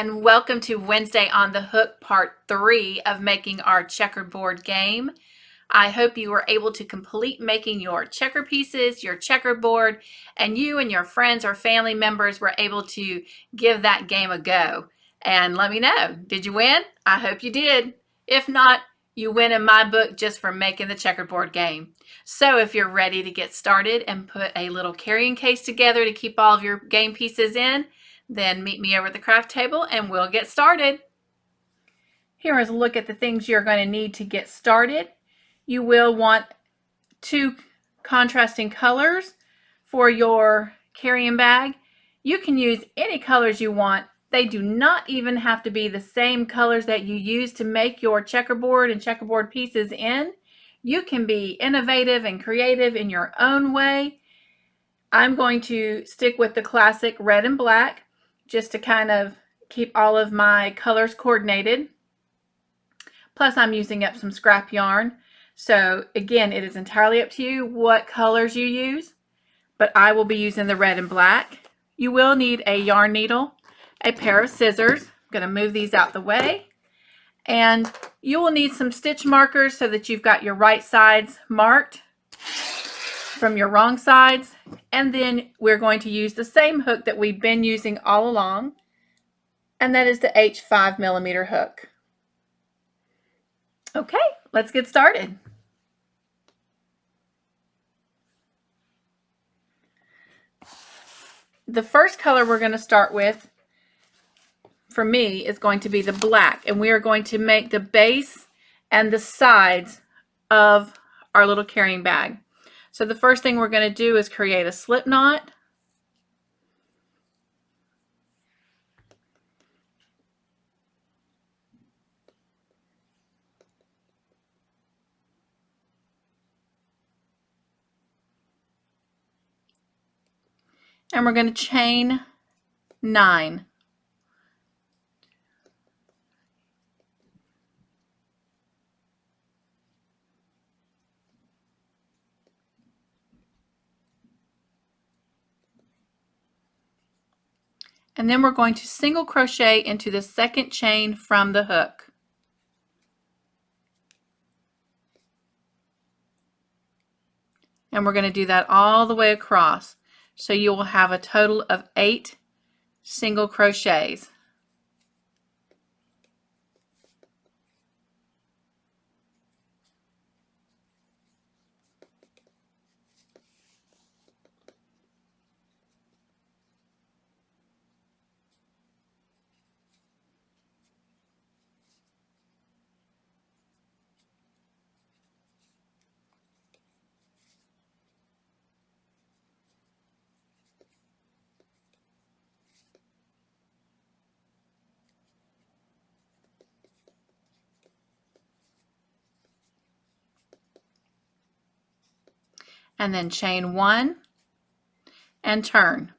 and welcome to Wednesday on the Hook part 3 of making our checkerboard game. I hope you were able to complete making your checker pieces, your checkerboard, and you and your friends or family members were able to give that game a go. And let me know, did you win? I hope you did. If not, you win in my book just for making the checkerboard game. So if you're ready to get started and put a little carrying case together to keep all of your game pieces in, then meet me over at the craft table and we'll get started. Here is a look at the things you're going to need to get started. You will want 2 contrasting colors for your carrying bag. You can use any colors you want. They do not even have to be the same colors that you use to make your checkerboard and checkerboard pieces in. You can be innovative and creative in your own way. I'm going to stick with the classic red and black just to kind of keep all of my colors coordinated. Plus I'm using up some scrap yarn. So again, it is entirely up to you what colors you use, but I will be using the red and black. You will need a yarn needle, a pair of scissors. I'm going to move these out the way. And you will need some stitch markers so that you've got your right sides marked from your wrong sides. And then we're going to use the same hook that we've been using all along, and that is the H5 millimeter hook. Okay, let's get started. The first color we're going to start with, for me, is going to be the black, and we are going to make the base and the sides of our little carrying bag. So the first thing we're going to do is create a slip knot. And we're going to chain 9. And then we're going to single crochet into the second chain from the hook. And we're going to do that all the way across. So you will have a total of 8 single crochets. And then chain 1 and turn.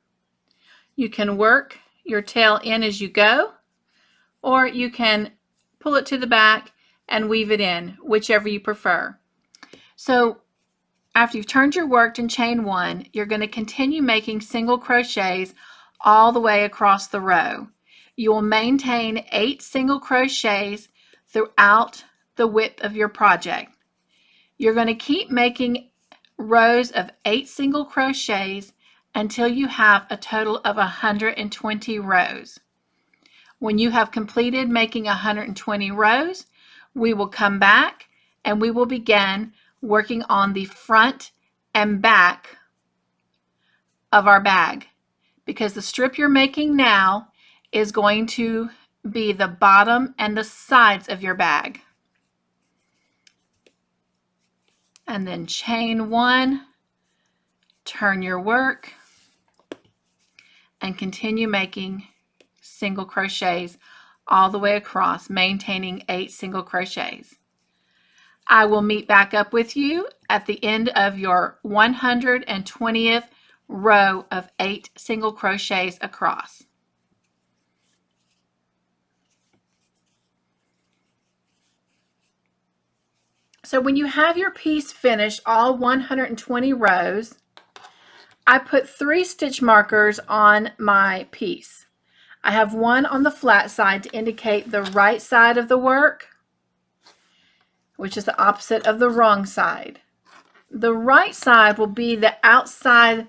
You can work your tail in as you go, or you can pull it to the back and weave it in, whichever you prefer. So after you've turned your work in chain 1, you're going to continue making single crochets all the way across the row. You will maintain 8 single crochets throughout the width of your project. You're going to keep making rows of 8 single crochets until you have a total of 120 rows. When you have completed making 120 rows, we will come back and we will begin working on the front and back of our bag, because the strip you're making now is going to be the bottom and the sides of your bag. And then chain 1, turn your work, and continue making single crochets all the way across, maintaining 8 single crochets. I will meet back up with you at the end of your 120th row of 8 single crochets across. So when you have your piece finished, all 120 rows, I put 3 stitch markers on my piece. I have one on the flat side to indicate the right side of the work, which is the opposite of the wrong side. The right side will be the outside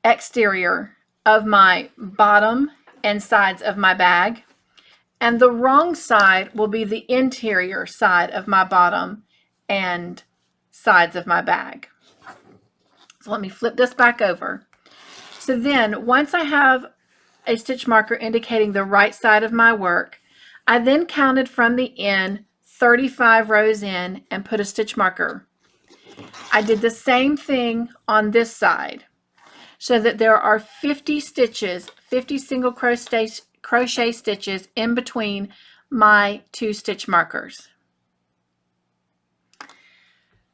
exterior of my bottom and sides of my bag, and the wrong side will be the interior side of my bottom and sides of my bag. So let me flip this back over. So then once I have a stitch marker indicating the right side of my work, I then counted from the end 35 rows in and put a stitch marker. I did the same thing on this side, so that there are 50 stitches, 50 single crochet stitches in between my 2 stitch markers.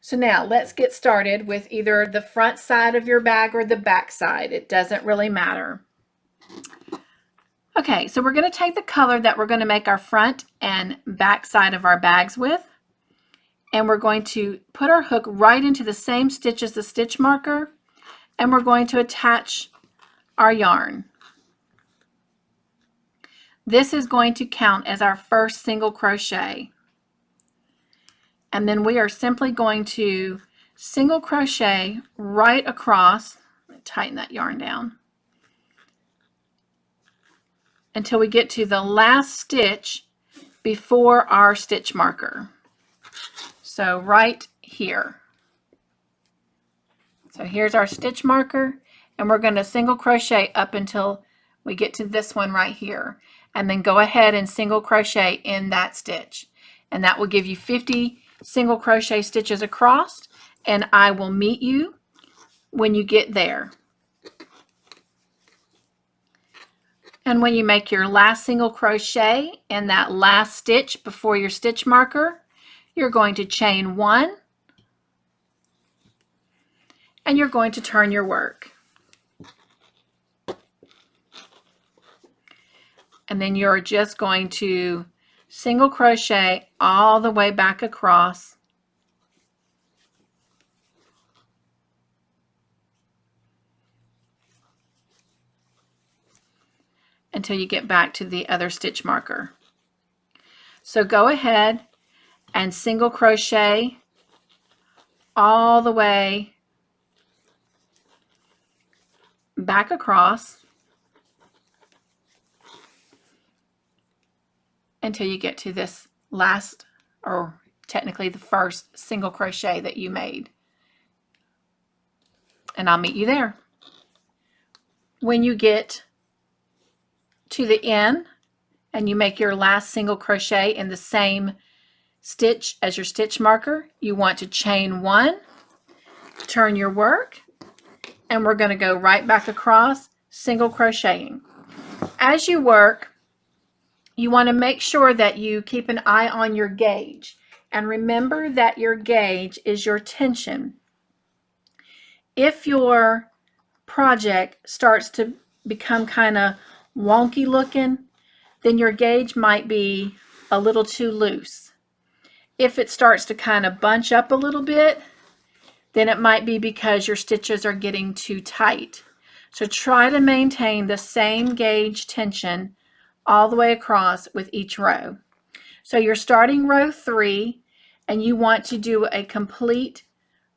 So now let's get started with either the front side of your bag or the back side. It doesn't really matter. Okay, so we're going to take the color that we're going to make our front and back side of our bags with, and we're going to put our hook right into the same stitch as the stitch marker, and we're going to attach our yarn. This is going to count as our first single crochet. And then we are simply going to single crochet right across, tighten that yarn down, until we get to the last stitch before our stitch marker. So right here. So here's our stitch marker, and we're going to single crochet up until we get to this one right here, and then go ahead and single crochet in that stitch, and that will give you 50 single crochet stitches across, and I will meet you when you get there. And when you make your last single crochet in that last stitch before your stitch marker, you're going to chain 1, and you're going to turn your work. And then you're just going to single crochet all the way back across until you get back to the other stitch marker. So go ahead and single crochet all the way back across until you get to this last, or technically the first single crochet that you made. And I'll meet you there. When you get to the end and you make your last single crochet in the same stitch as your stitch marker, you want to chain 1, turn your work, and we're going to go right back across, single crocheting. As you work, you want to make sure that you keep an eye on your gauge, and remember that your gauge is your tension. If your project starts to become kind of wonky looking, then your gauge might be a little too loose. If it starts to kind of bunch up a little bit, then it might be because your stitches are getting too tight. So try to maintain the same gauge tension all the way across with each row. So you're starting row 3, and you want to do a complete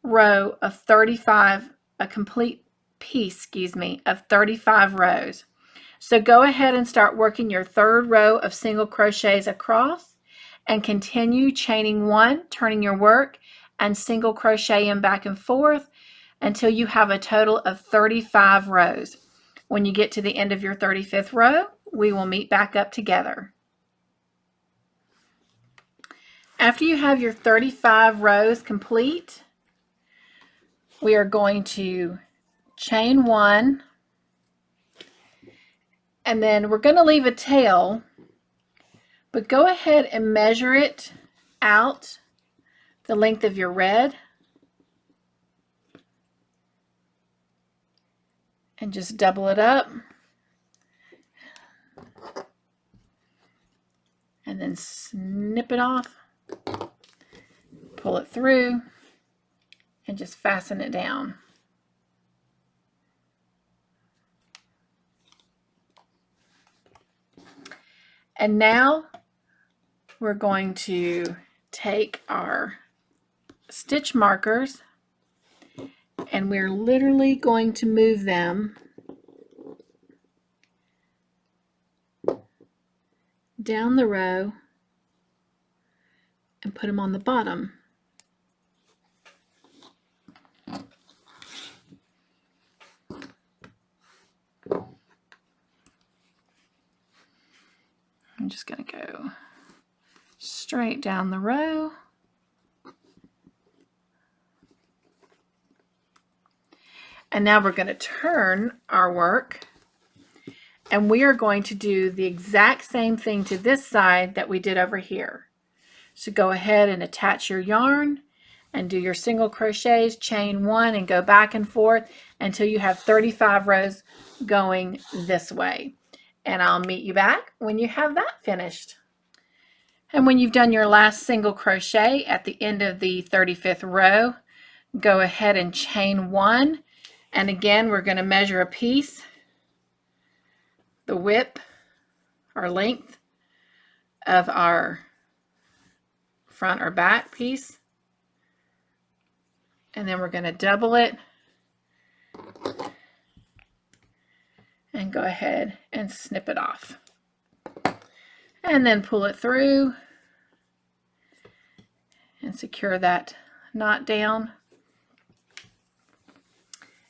row of 35, a complete piece, of 35 rows. So go ahead and start working your 3rd row of single crochets across, and continue chaining 1, turning your work, and single crocheting back and forth until you have a total of 35 rows. When you get to the end of your 35th row, we will meet back up together. After you have your 35 rows complete, we are going to chain 1, and then we're going to leave a tail, but go ahead and measure it out the length of your red, and just double it up, and then snip it off, pull it through, and just fasten it down. And now we're going to take our stitch markers and we're literally going to move them down the row and put them on the bottom. I'm just going to go straight down the row. And now we're going to turn our work and we are going to do the exact same thing to this side that we did over here. So go ahead and attach your yarn and do your single crochets, chain 1 and go back and forth until you have 35 rows going this way. And I'll meet you back when you have that finished. And when you've done your last single crochet at the end of the 35th row, go ahead and chain 1. And again, we're going to measure a piece, the width or length of our front or back piece. And then we're going to double it and go ahead and snip it off. And then pull it through and secure that knot down.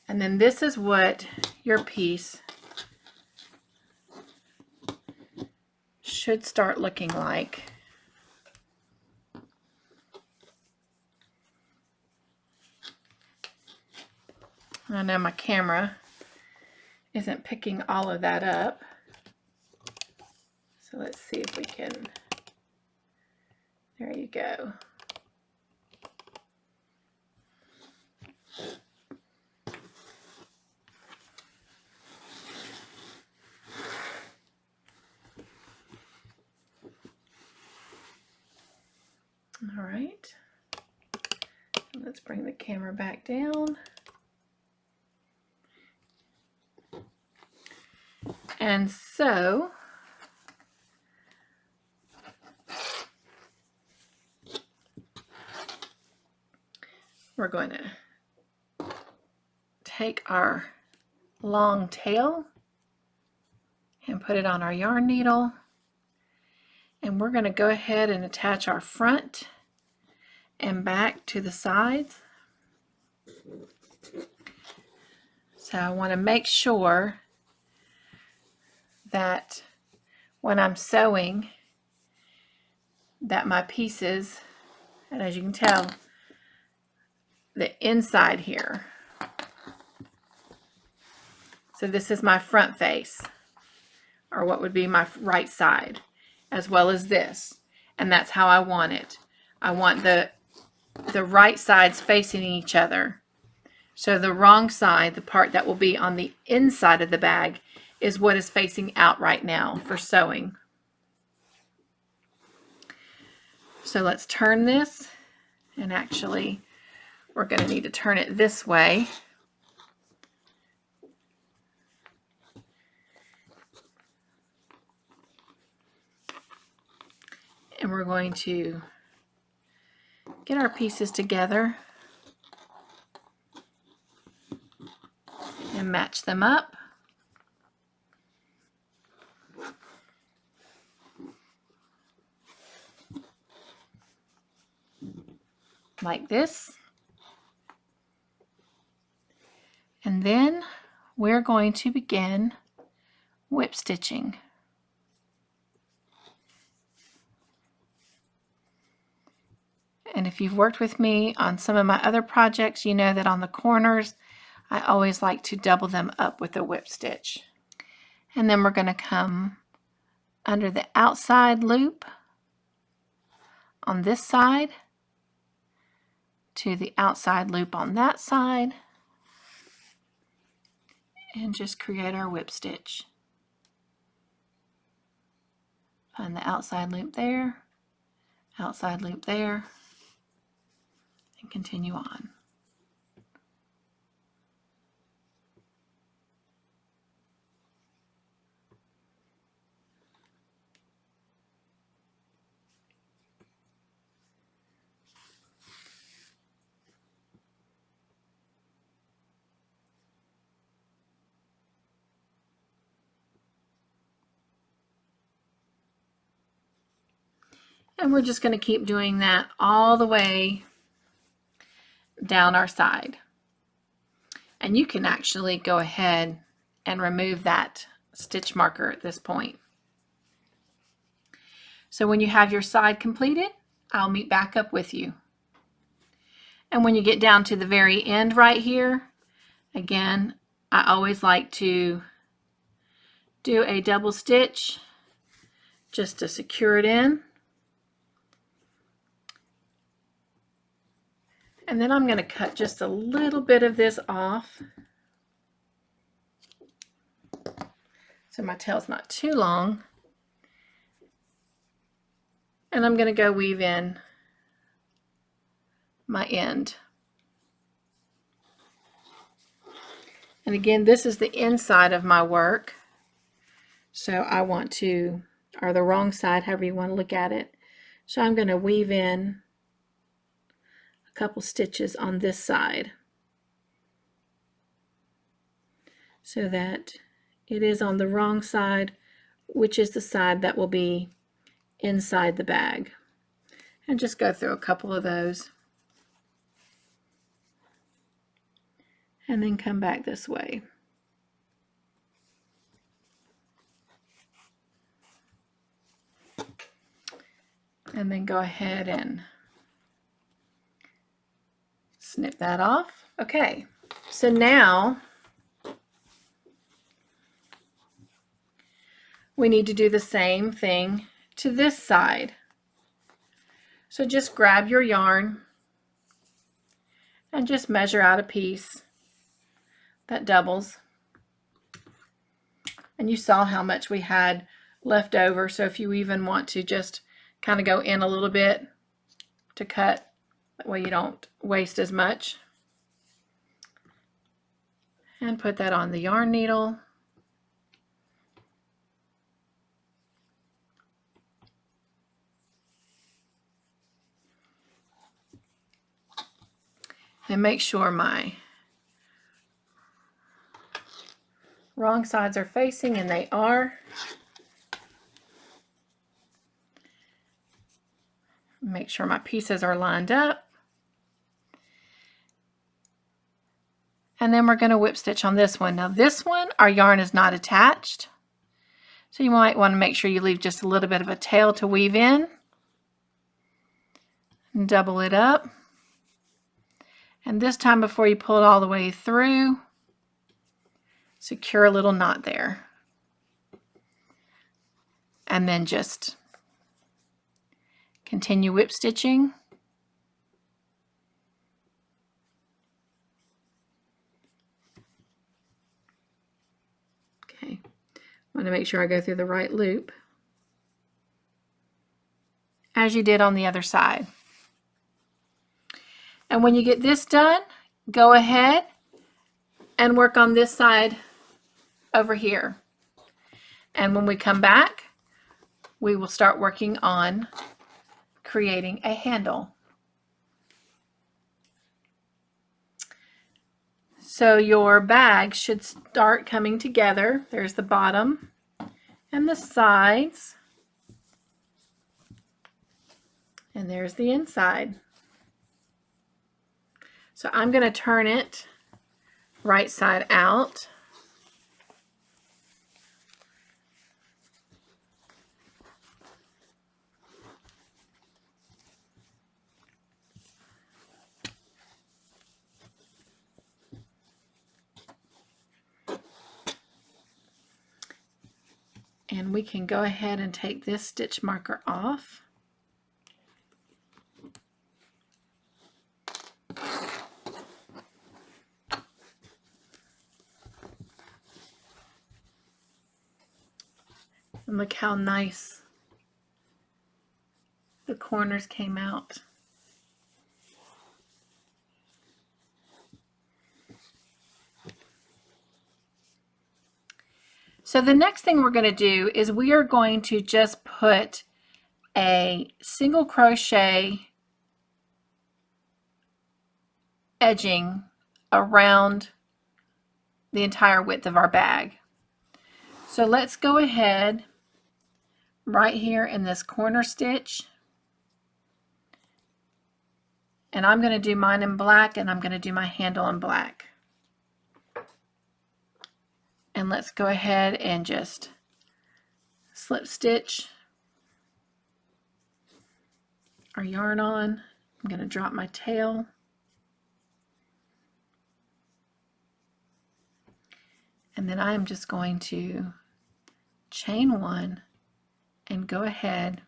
And then this is what your piece should start looking like. I know my camera isn't picking all of that up. So let's see if we can, there you go. All right, let's bring the camera back down. And so we're going to take our long tail and put it on our yarn needle. And we're going to go ahead and attach our front and back to the sides. So I want to make sure that when I'm sewing that my pieces, and as you can tell, the inside here. So this is my front face, or what would be my right side, as well as this. And that's how I want it. I want the right sides facing each other. So the wrong side, the part that will be on the inside of the bag, is what is facing out right now for sewing. So let's turn this, and actually we're going to need to turn it this way. And we're going to get our pieces together and match them up. Like this. And then we're going to begin whip stitching. And if you've worked with me on some of my other projects, you know that on the corners, I always like to double them up with a whip stitch. And then we're going to come under the outside loop on this side to the outside loop on that side and just create our whip stitch. Find the outside loop there, outside loop there, and continue on. And we're just going to keep doing that all the way down our side. And you can actually go ahead and remove that stitch marker at this point. So when you have your side completed, I'll meet back up with you. And when you get down to the very end right here, again, I always like to do a double stitch just to secure it in. And then I'm going to cut just a little bit of this off so my tail's not too long. And I'm going to go weave in my end. And again, this is the inside of my work. So I want to, or the wrong side, however you want to look at it. So I'm going to weave in a couple stitches on this side so that it is on the wrong side, which is the side that will be inside the bag. And just go through a couple of those. And then come back this way. And then go ahead and snip that off. Okay, so now we need to do the same thing to this side. So just grab your yarn and just measure out a piece that doubles. And you saw how much we had left over, so if you even want to just kind of go in a little bit to cut, that way you don't waste as much. And put that on the yarn needle. And make sure my wrong sides are facing, and they are. Make sure my pieces are lined up. And then we're going to whip stitch on this one. Now this one, our yarn is not attached. So you might want to make sure you leave just a little bit of a tail to weave in. And double it up. And this time, before you pull it all the way through, secure a little knot there. And then just continue whip stitching. Okay, I want to make sure I go through the right loop, as you did on the other side. And when you get this done, go ahead and work on this side over here. And when we come back, we will start working on creating a handle. So your bag should start coming together. There's the bottom and the sides. And there's the inside. So I'm going to turn it right side out. And we can go ahead and take this stitch marker off. And look how nice the corners came out. So the next thing we're going to do is we are going to just put a single crochet edging around the entire width of our bag. So let's go ahead right here in this corner stitch And I'm going to do mine in black, and I'm going to do my handle in black. And let's go ahead and just slip stitch our yarn on. I'm going to drop my tail. And then I am just going to chain one and go ahead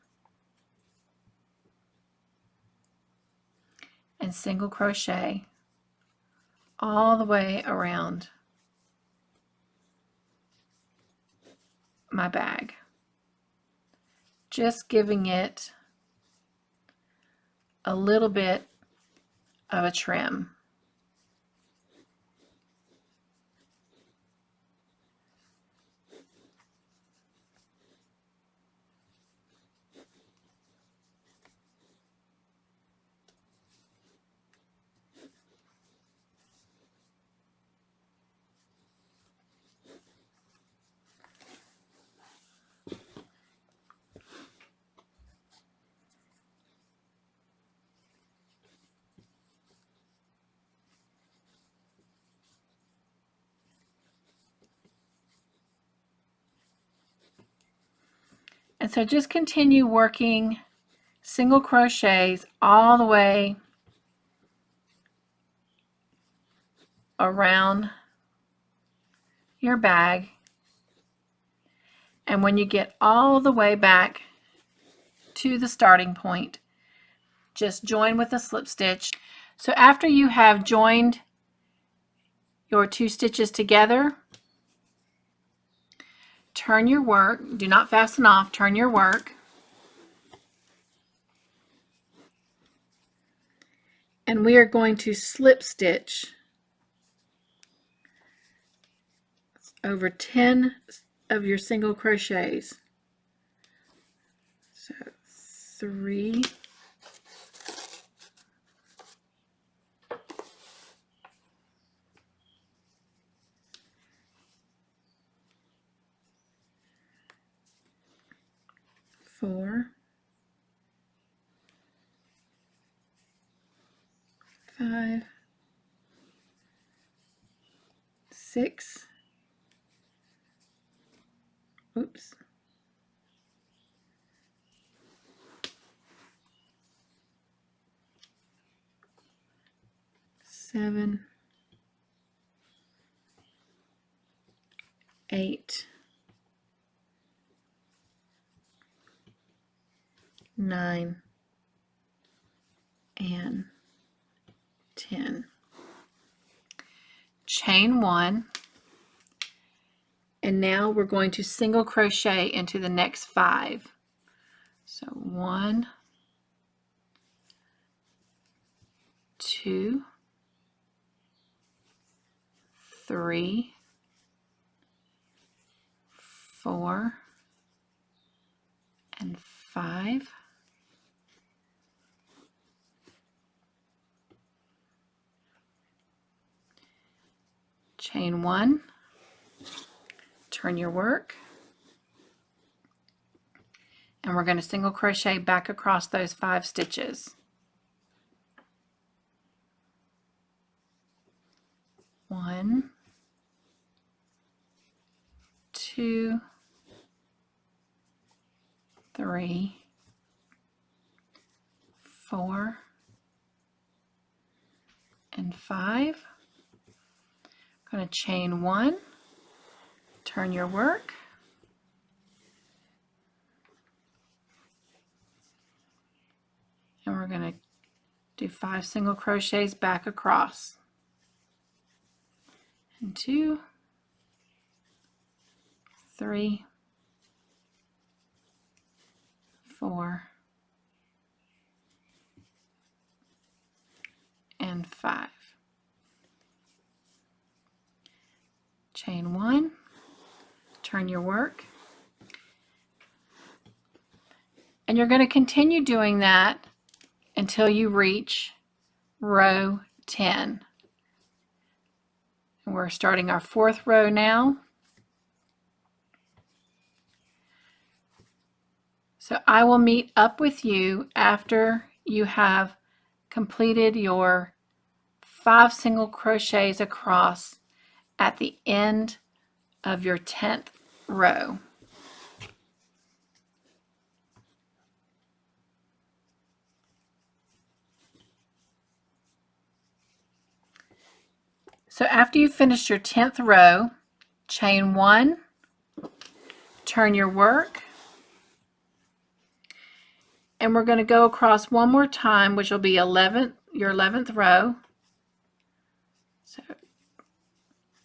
and single crochet all the way around my bag, just giving it a little bit of a trim. And so just continue working single crochets all the way around your bag. And when you get all the way back to the starting point, just join with a slip stitch. So after you have joined your 2 stitches together, turn your work, do not fasten off, turn your work, and we are going to slip stitch over 10 of your single crochets. So 3, 4, 5, 6, oops, 7, 8, 9, and 10. Chain 1, and now we're going to single crochet into the next 5. So 1, 2, 3, 4, and 5. Chain 1, turn your work, and we're going to single crochet back across those 5 stitches. 1, 2, 3, 4, and 5. I'm going to chain 1, turn your work, and we're going to do 5 single crochets back across. And 2, 3, 4, and 5. Chain 1, turn your work, and you're going to continue doing that until you reach row 10. And we're starting our 4th row now. So I will meet up with you after you have completed your 5 single crochets across at the end of your 10th row. So after you've finished your 10th row, chain 1, turn your work, and we're going to go across one more time, which will be your 11th row. So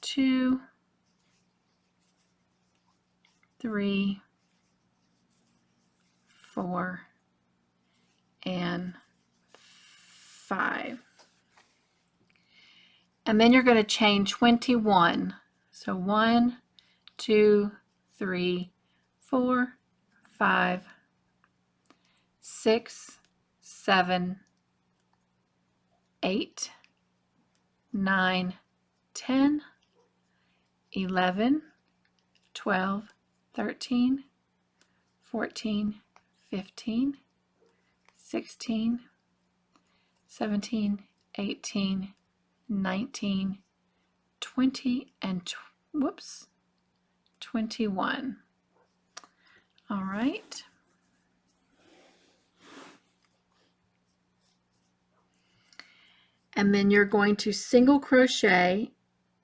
2, 3, 4, and 5. And then you're going to chain 21. So 1, 2, 3, 4, 5, 6, 7, 8, 9, 10, 11, 12, 13, 14, 15, 16, 17, 18, 19, 20, and 21. All right. And then you're going to single crochet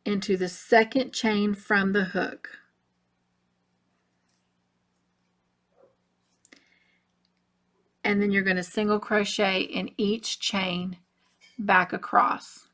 into the second chain from the hook. And then you're going to single crochet in each chain back across.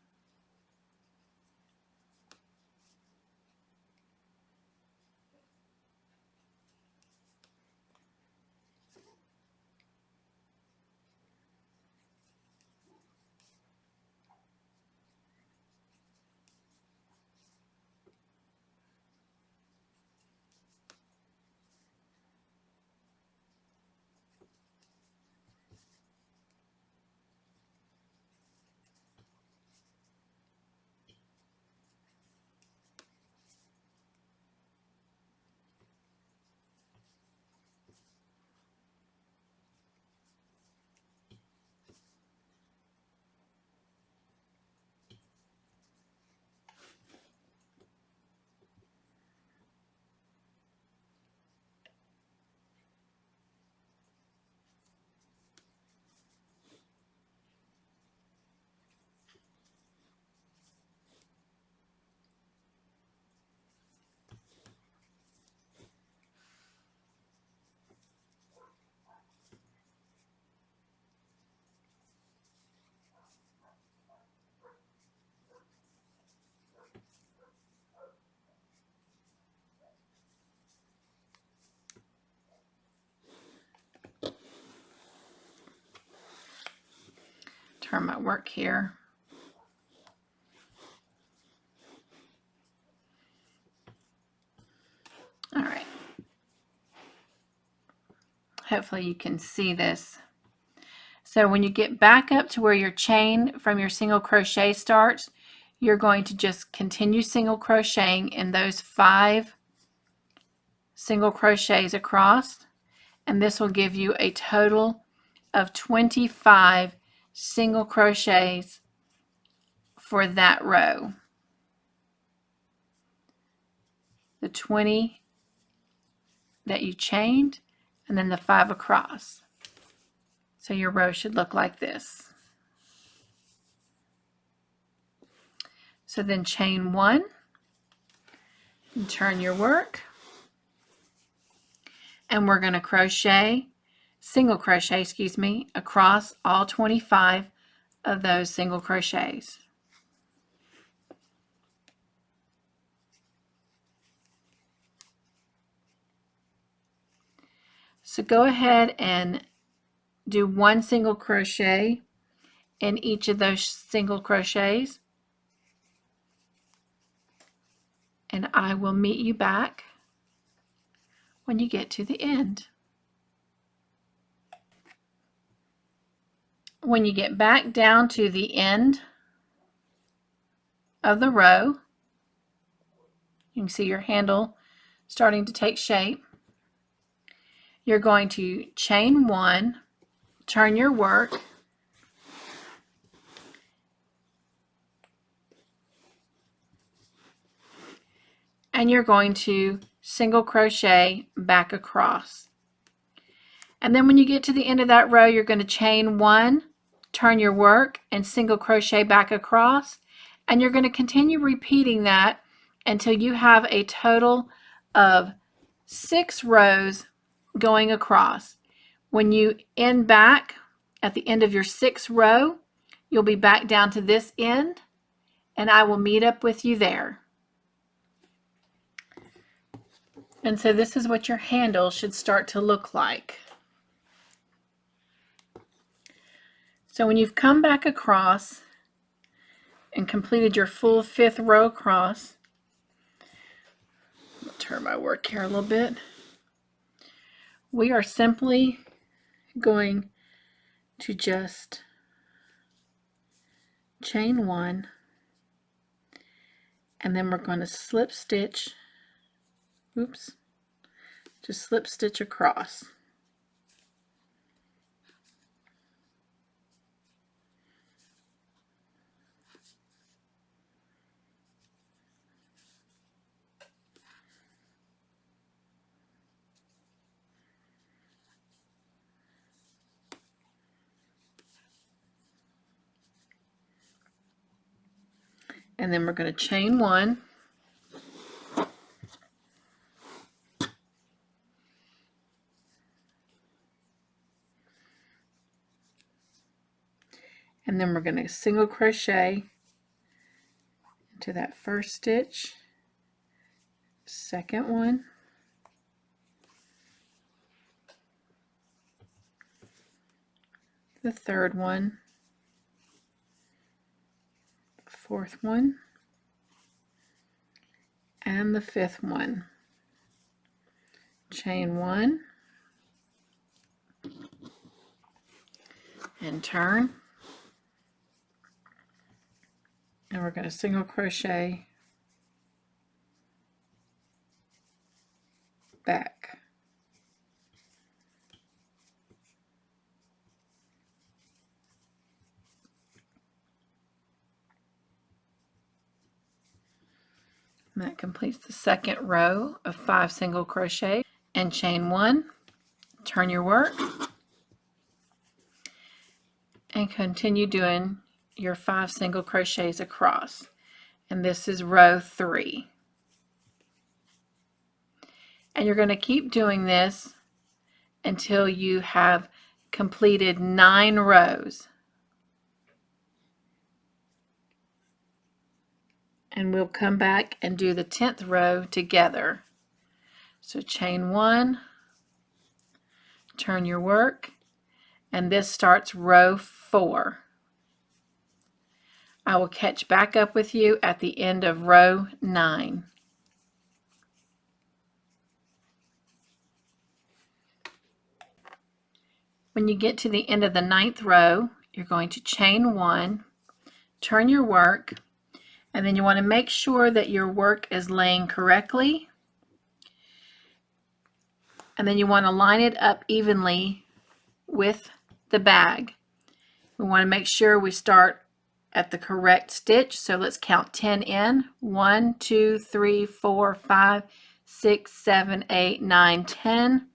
Turn my work here. All right. Hopefully you can see this. So when you get back up to where your chain from your single crochet starts, you're going to just continue single crocheting in those 5 single crochets across, and this will give you a total of 25 single crochets for that row. The 20 that you chained, and then the 5 across. So your row should look like this. So then chain 1 and turn your work, and we're going to single crochet, across all 25 of those single crochets. So go ahead and do 1 single crochet in each of those single crochets, and I will meet you back when you get to the end. When you get back down to the end of the row, you can see your handle starting to take shape. You're going to chain 1, turn your work, and you're going to single crochet back across. And then when you get to the end of that row, you're going to chain 1, turn your work, and single crochet back across. And you're going to continue repeating that until you have a total of 6 rows going across. When you end back at the end of your 6th row, you'll be back down to this end, and I will meet up with you there. And so this is what your handle should start to look like. So when you've come back across and completed your full 5th row across, I'll turn my work here a little bit. We are simply going to just chain 1, and then we're going to slip stitch, just slip stitch across. And then we're going to chain 1, and then we're going to single crochet into that first stitch, second one, the third one, the fourth one, and the fifth one. Chain 1 and turn, and we're going to single crochet back. And that completes the second row of 5 single crochet, and chain 1, turn your work, and continue doing your 5 single crochets across. And this is row 3. And you're going to keep doing this until you have completed 9 rows. And we'll come back and do the 10th row together. So chain 1, turn your work, and this starts row 4. I will catch back up with you at the end of row 9. When you get to the end of the 9th row, you're going to chain 1, turn your work, and then you want to make sure that your work is laying correctly, and then you want to line it up evenly with the bag. We want to make sure we start at the correct stitch, so let's count 10 in. 1, 2, 3, 4, 5, 6, 7, 8, 9, 10.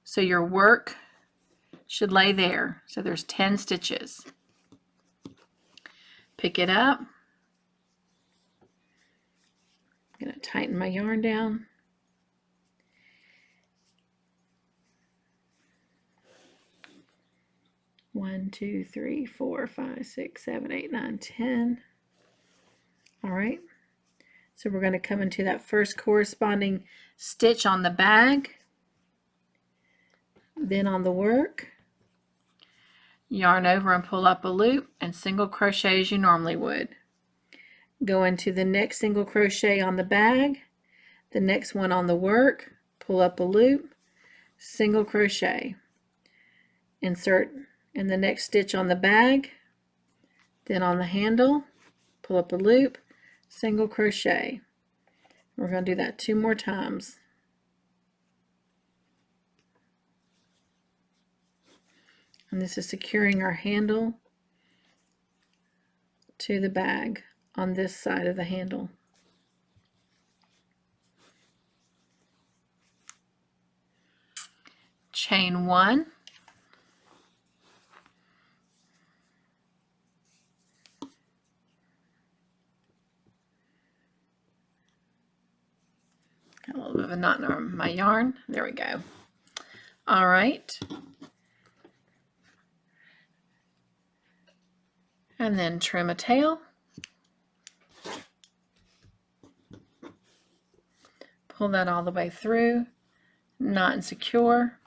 So your work should lay there. So there's 10 stitches. Pick it up. I'm going to tighten my yarn down. One, 2, 3, 4, 5, 6, 7, 8, 9, 10. All right. So we're going to come into that first corresponding stitch on the bag, then on the work, yarn over and pull up a loop and single crochet as you normally would. Go into the next single crochet on the bag, the next one on the work, pull up a loop, single crochet, insert in the next stitch on the bag, then on the handle, pull up a loop, single crochet. We're going to do that 2 more times. And this is securing our handle to the bag on this side of the handle. chain 1, got a little bit of a knot in my yarn. There we go. All right. And then trim a tail. Pull that all the way through, knot and secure.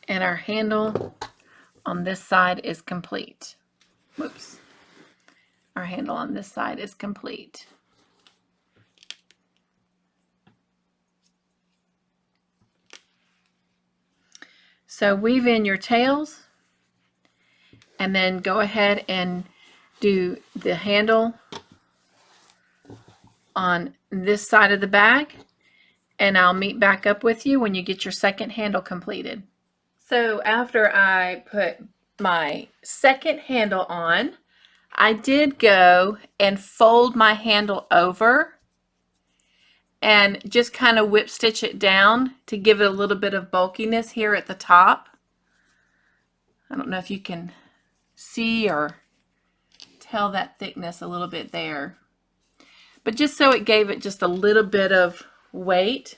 And our handle on this side is complete. Whoops. Our handle on this side is complete. So weave in your tails and then go ahead and do the handle on this side of the bag, and I'll meet back up with you when you get your second handle completed. So after I put my second handle on, I did go and fold my handle over and just kind of whip stitch it down to give it a little bit of bulkiness here at the top. I don't know if you can see or tell that thickness a little bit there, but just so it gave it just a little bit of weight.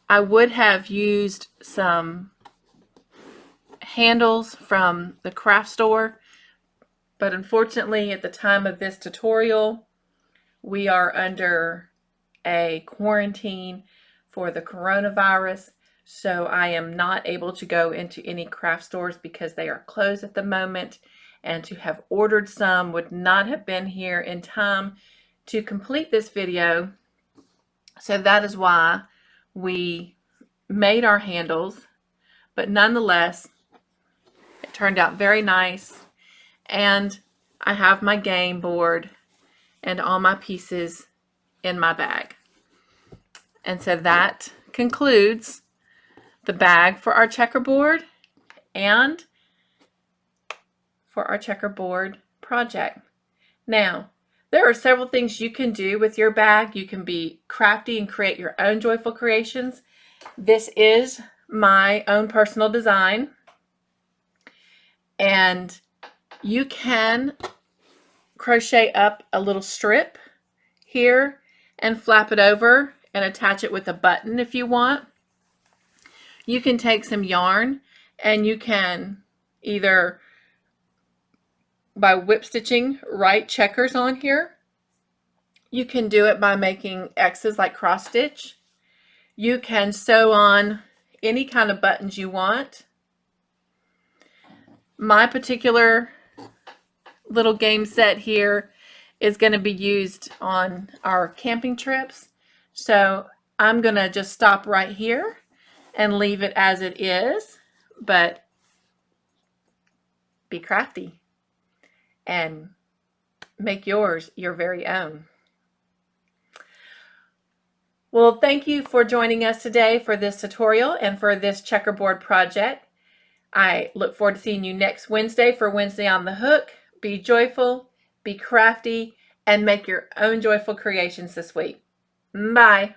I would have used some handles from the craft store, but unfortunately at the time of this tutorial we are under a quarantine for the coronavirus, so I am not able to go into any craft stores because they are closed at the moment, and to have ordered some would not have been here in time to complete this video. So that is why we made our handles, but nonetheless it turned out very nice, and I have my game board and all my pieces in my bag. And so that concludes the bag for our checkerboard and for our checkerboard project. Now, there are several things you can do with your bag. You can be crafty and create your own joyful creations. This is my own personal design, and you can crochet up a little strip here and flap it over and attach it with a button if you want. You can take some yarn and you can either, by whip stitching, write checkers on here. You can do it by making X's like cross stitch. You can sew on any kind of buttons you want. My particular little game set here is going to be used on our camping trips, so I'm going to just stop right here and leave it as it is, but be crafty and make yours your very own. Well, thank you for joining us today for this tutorial and for this checkerboard project. I look forward to seeing you next Wednesday for Wednesday on the Hook. Be joyful, be crafty, and make your own joyful creations this week. Bye.